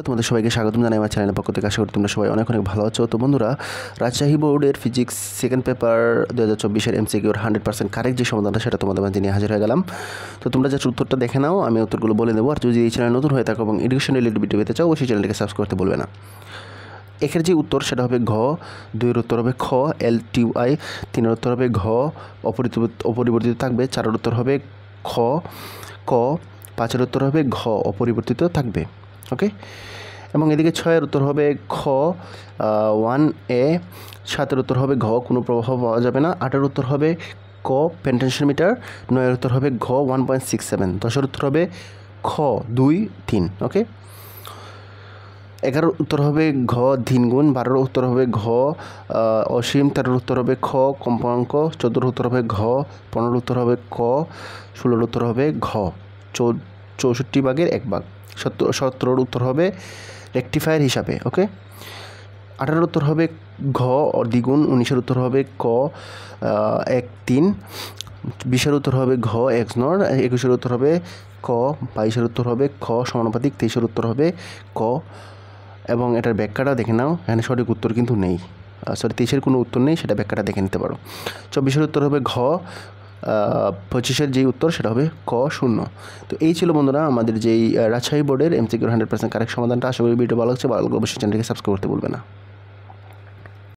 তোমাদের সবাইকে স্বাগতম জানাই আমার চ্যানেলের পক্ষ থেকে। আশা করি তোমরা সবাই অনেক ভালো আছো। তো বন্ধুরা, রাজশাহী বোর্ডের ফিজিক্স সেকেন্ড পেপার 2024-এর MCQর 100% কারেক্ট যে সমাধানটা সেটা তোমাদের মাঝে নিয়ে হাজির হয়ে গেলাম। তো তোমরা জাস্ট উত্তরটা দেখে নাও, আমি উত্তরগুলো বলে দেবো। আর যদি এই চ্যানেল নতুন হয়ে থাকো এবং এডুকেশন রিলেটেড ভিডিও পেতে চাও, অবশ্যই চ্যানেলটিকে সাবস্ক্রাইব করতে বলবে না। একের যে উত্তর সেটা হবে ঘ, দুইয়ের উত্তর হবে খ LTY, তিনের উত্তর হবে ঘ অপরিবর্তিত থাকবে, চারের উত্তর হবে খ ক, পাঁচের উত্তর হবে ঘ অপরিবর্তিত থাকবে। ওকে, এবং এদিকে ছয়ের উত্তর হবে খ 1A, সাতের উত্তর হবে ঘ কোনো প্রবাহ পাওয়া যাবে না, আটের উত্তর হবে ক পেন্টেনশন মিটার, নয়ের উত্তর হবে ঘ 1.67, দশের উত্তর হবে খ 2, 3। ওকে, 11 উত্তর হবে ঘ ধিন গুণ, 12 উত্তর হবে ঘ অসীম, 13 উত্তর হবে খ কম্পাঙ্ক, 14 উত্তর হবে ঘ, 15 উত্তর হবে ক, 16 উত্তর হবে ঘ 64 ভাগের 1 ভাগ, 17 উত্তর হবে রেকটিফায়ার হিসাবে। ওকে, 18 উত্তর হবে ঘ দ্বিগুণ, 19 উত্তর হবে ক 1, 3, 20 উত্তর হবে ঘ XNOR, 21 উত্তর হবে ক, 22 উত্তর হবে খ সমানুপাতিক, 23 উত্তর হবে ক। এবং এটার ব্যাখ্যাটা দেখে নাও, এখানে সঠিক উত্তর কিন্তু নেই, 23-এর কোনো উত্তর নেই, সেটা ব্যাখ্যাটা দেখে নিতে পারো। 24 উত্তর হবে ঘ, 25-এর যেই উত্তর সেটা হবে ক 0। তো এই ছিল বন্ধুরা আমাদের যেই রাজশাহী বোর্ডের MCQর 100% কারেক্ট সমাধানটা। আশা করি ভিডিও ভালো লাগছে, ভালো লাগলে অবশ্যই চ্যানেলটিকে সাবস্ক্রাইব করতে ভুলবে না।